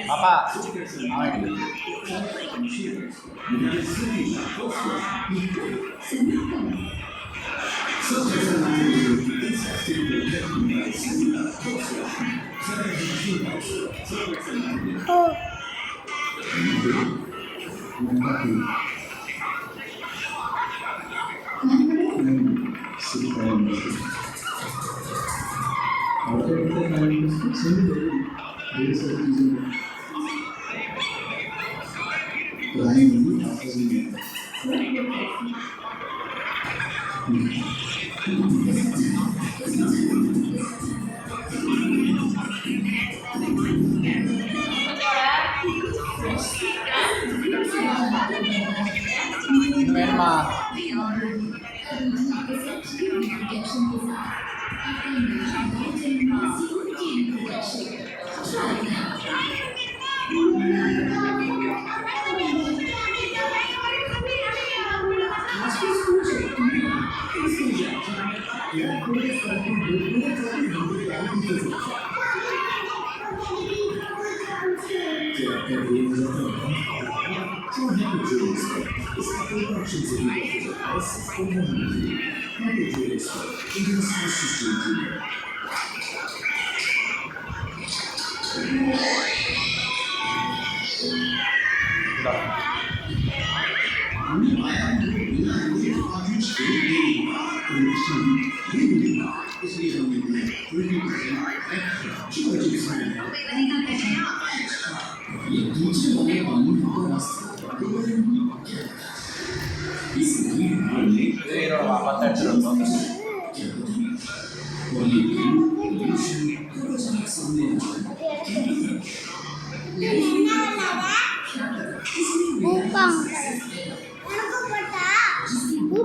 பாப்பா வேணுமா?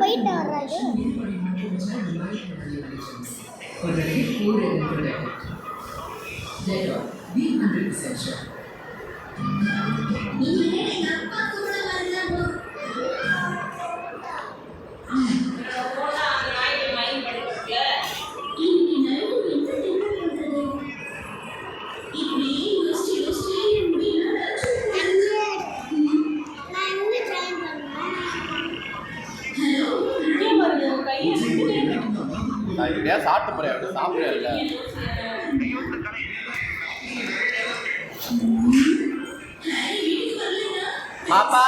போயிட்டு வர்றாரு சாப்பிட்டு போறேன் சாப்பிடுறேன் பாப்பா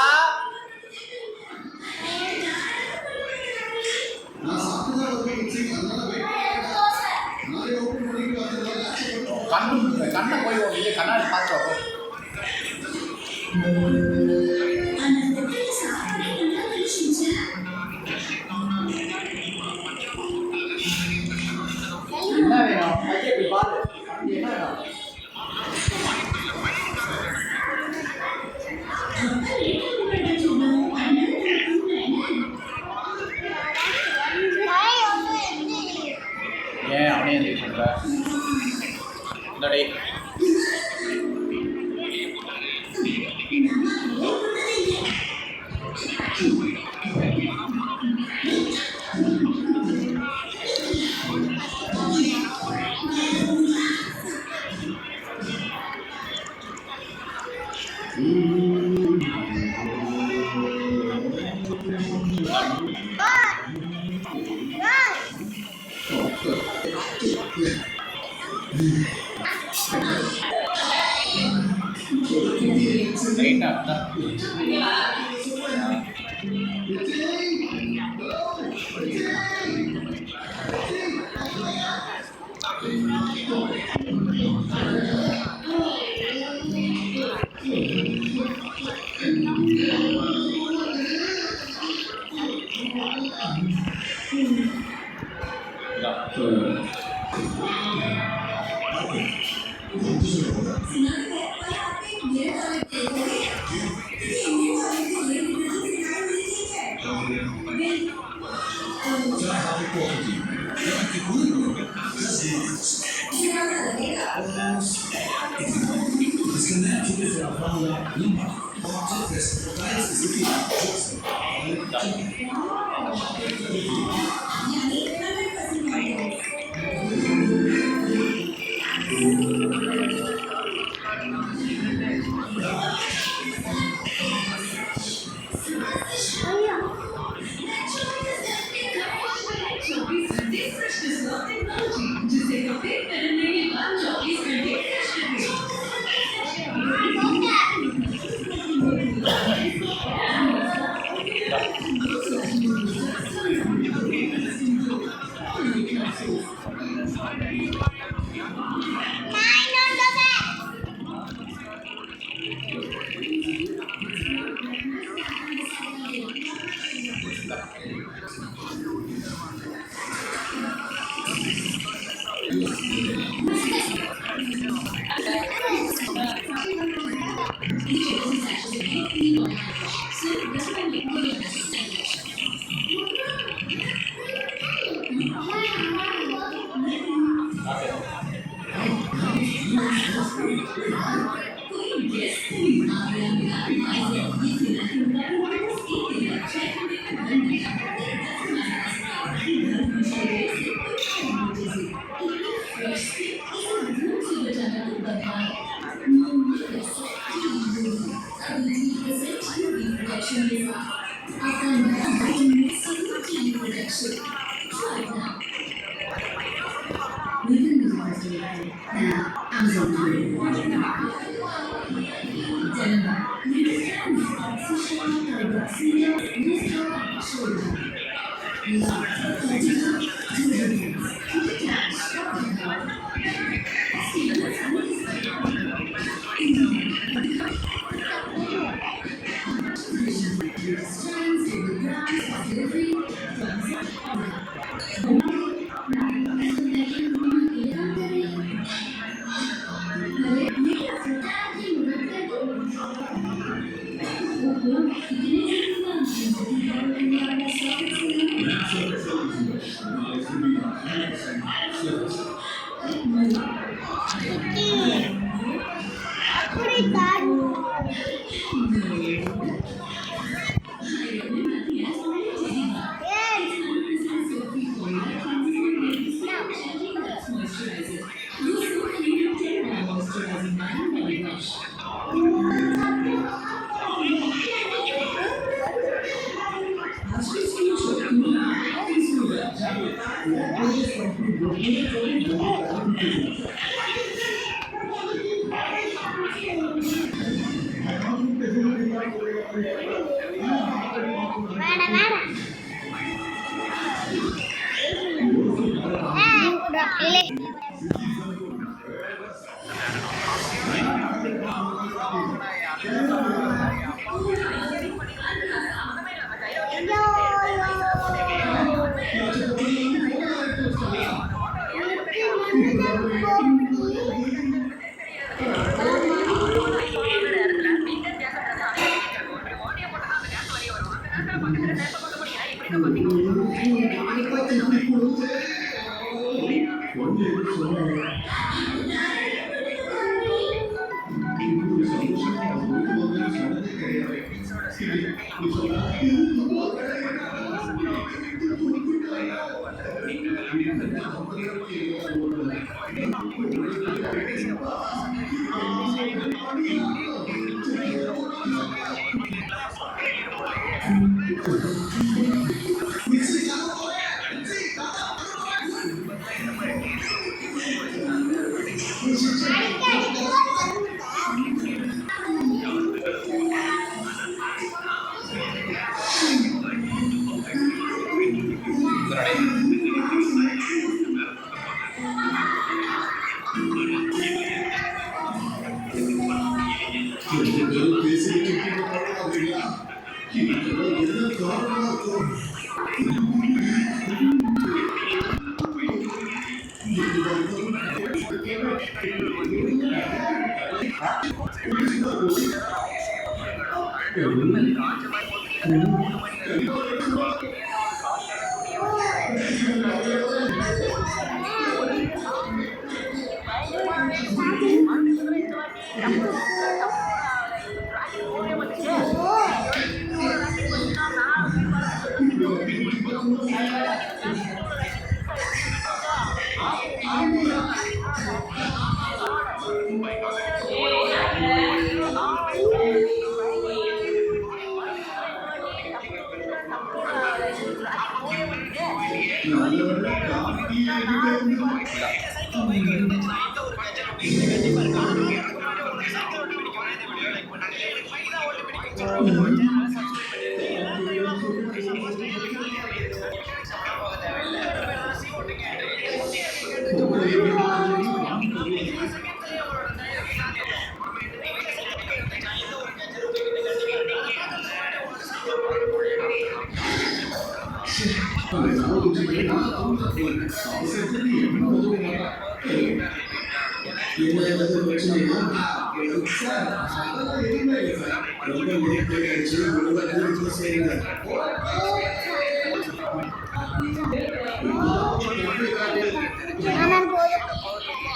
கண்ணை போய் கண்ணாடி பார்த்து என்ன வேணும் பாரு என்ன வேணும் ஏன் அவனே எந்த சொல்ற இந்தடே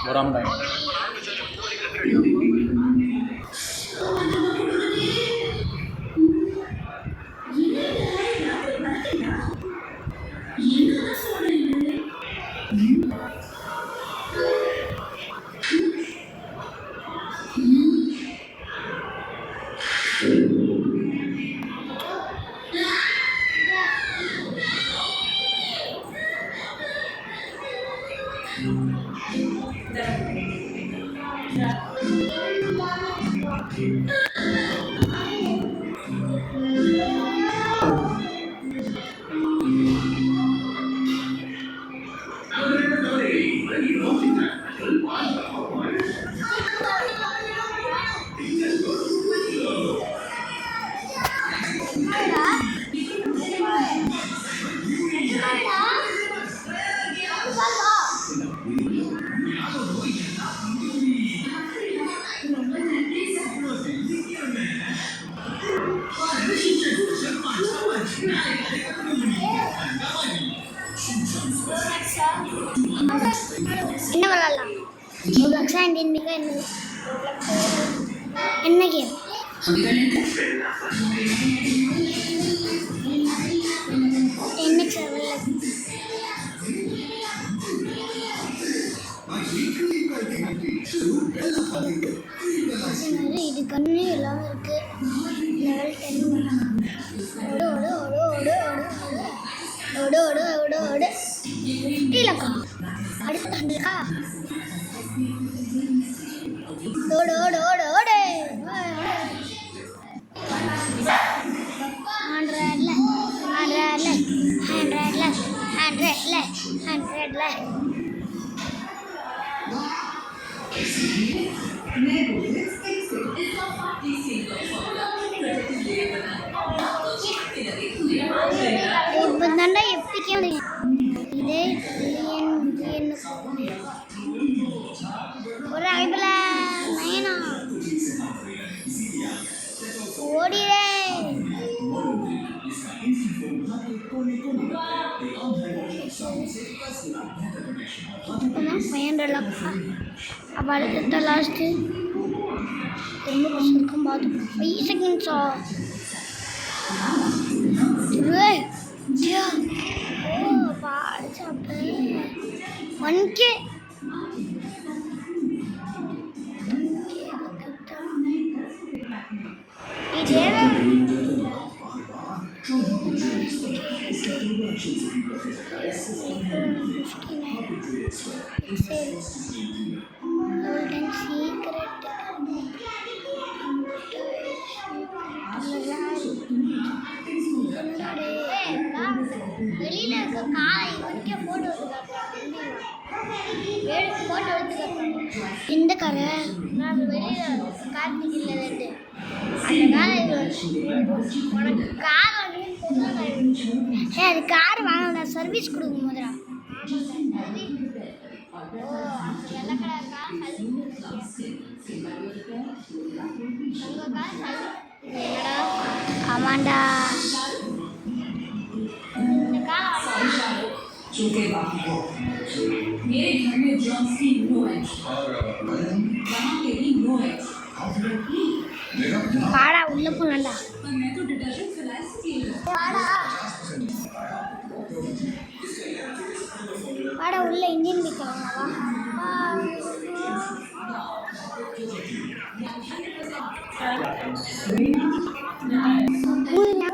Orang lain. என்ன விளாடலாம்? லக்ஷா இந்தியன் மிக என்ன கேம்? இது கண்ணு எல்லாமே இருக்கு. லெவல் 10 ஓடு ஓடு ஓடு ஓடு ஓடு ஓடு ஓடு ஓடு 50 லக்கம் அடுத்து 100 லக்கா ஓடு ஓடு ஓடு ஓடு 100 இப்போ தாண்டா எப்படிக்கே இதே ஒரு ஐபில் நயனா ஓடிடே ஃபைனல் அப்போ அடுத்த லாஸ்ட்டு திரும்ப இருக்கும் பார்த்து 5 செகண்ட்ஸா பாடிச்சாப்பு 1K வெளியில இருக்க காலை போட்டோ இந்த கரை நான் வெளியில கார்த்திகில் அந்த காரை உனக்கு கார் அது கார் வாங்க சர்வீஸ் கொடுக்கும் போதுடா ஆமாண்டா मेरे घर में जॉब्स की नो है वहाँ पे भी नो है पाड़ा उल्ले पुनंडा पर मैं तो डिटर्जेंट फैलाए से पाड़ा उल्ले इंजन भी कराऊंगा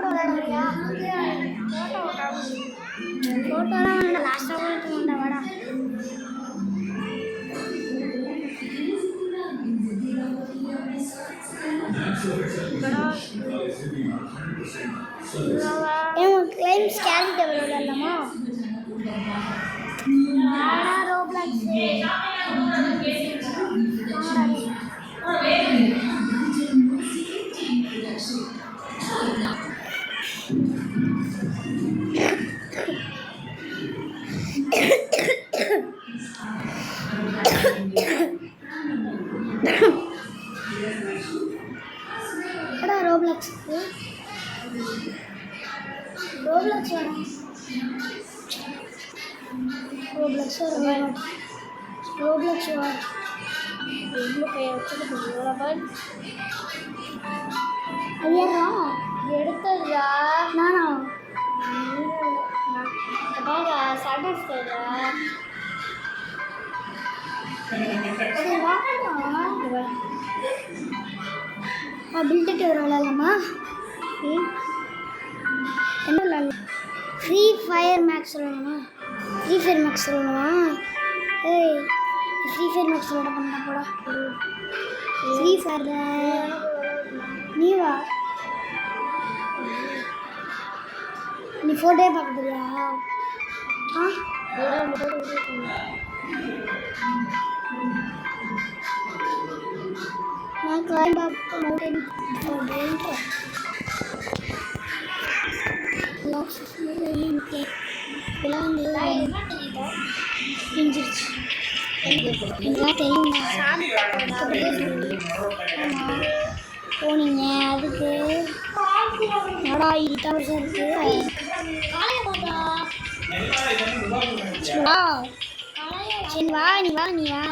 கூட விளையாடுறியா? ஃபோட்டோலாம் வேண்டாம், லாஸ்ட்டாக கூட எடுத்து வாடா. கிளைம்ஸ் கேரி டேபிள் விளையாடலாமா? ரோப்ளாக்ஸ் ரோப்ளாக்ஸ் வேணும். ரோப்ளாக்ஸ் ஐயா எடுத்ததா நானா பில்டெட் விளையாடலாமா? என்ன விளையாடலாம்? ஃப்ரீ ஃபயர் மேக்ஸ் விளையாடலாமா? ஃப்ரீ ஃபயர் மேக்ஸ் விளையாடலாமா? ஏய் ஃப்ரீ ஃபயர் மேக்ஸ் விளையாட பண்ண போடா. ஃப்ரீ ஃபயர் நீ வா, நீ ஃபோட்டோவே பார்க்க தெரியா? நான் climb up mountain for winter. போனீங்க அதுக்கு நடா இருக்கு. சரி வா நீ வா நீ வா.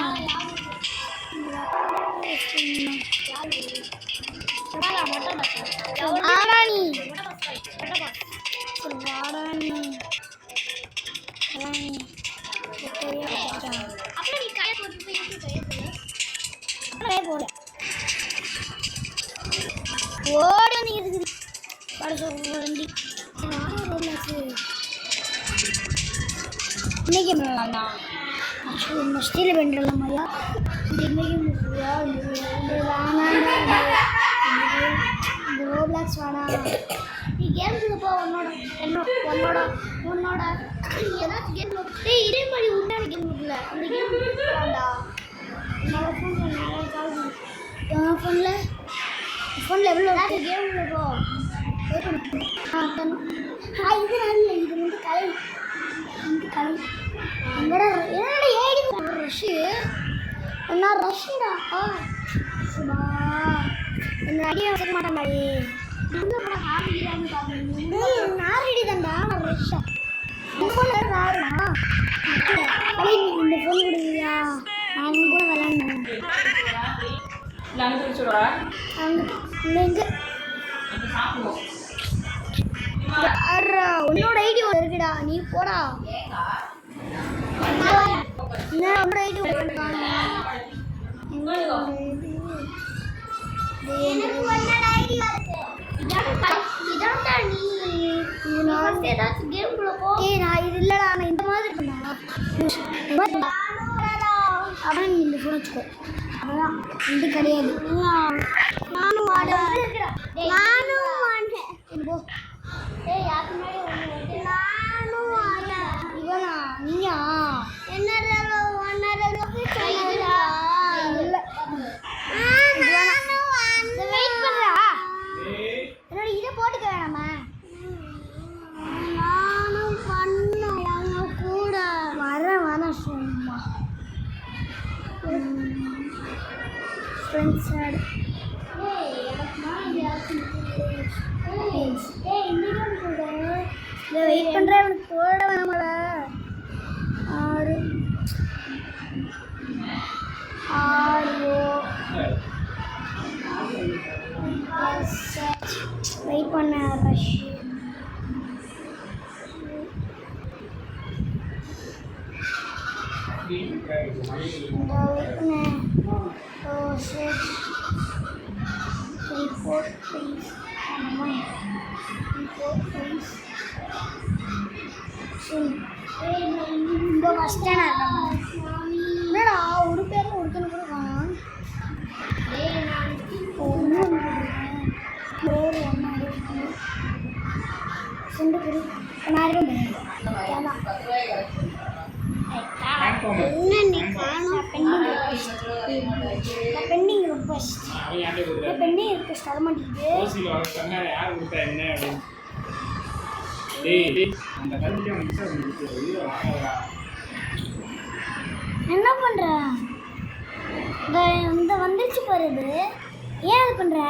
ஓடி வந்து இன்னைக்கு ஸ்டீல் பெண்டலாம் மாதிரியா ரோப்ளாக்ஸ் வாடா. நீ கேம்ஸுக்கு போ. உன்னோட ஏதாச்சும் கேம் இதே மாதிரி உண்டான கேம் இருக்குல்ல, அந்த கேம் வேண்டா. என்னோட ஃபோனில் எவ்வளோ கேம் இருக்கோ இது நல்ல. இது வந்து கலை அங்கடா என்னோட ஏடி ரஷ்ஷு என்ன ரஷ்ஷுடா சுபா என்ன அடியை வச்சுக்க மாட்டேன் பாடி. நான் ரெடி தான்டா. நான் ரஷ்ஷா இந்த ஃபோன் ஆடுமா? இந்த ஃபோன் கொடுக்குறியா? நான் கூட விளாண்டேன். உன்னோட ஐடி இருக்குடா, நீ போடா. உன்னோட ஐடி இது இல்லடா. நான் இந்த மாதிரி இருக்கேன்டா. அதான் நீ இந்த ஃபோன் வச்சுக்கோ. அதான் இது கிடையாது. நானும் வாடேன். இவனா நீயா? என்ன வெயிட் பண்றா. என்னோட இதை போட்டுக்க வேணாமா? நானும் பண்ண கூட வர சும்மா ஃப்ரெண்ட்ஸ் வெயிட் பண்ணுற. அவனுக்கு போட வேணாமல. 6 வெயிட் பண்ண rush. report please. Report please. இந்த ஃபஸ்ட் ஸ்டாண்டர்ட் என்னடா ஒரு பேரில் ஒருத்தனை கூட காணும். பேர் ஒன்று ரெண்டு பேர் நேரம் என்ன காணும். பெண்டிங் ரிக்வெஸ்ட் பெண்டிங் ரிக்வெஸ்ட் தர மாட்டேங்குது. யார் கொடுத்தா என்ன அப்படின்னு அந்த கல்வியை என்ன பண்ற? இந்த வந்துருச்சு பாரு. இது ஏன் இது பண்ற?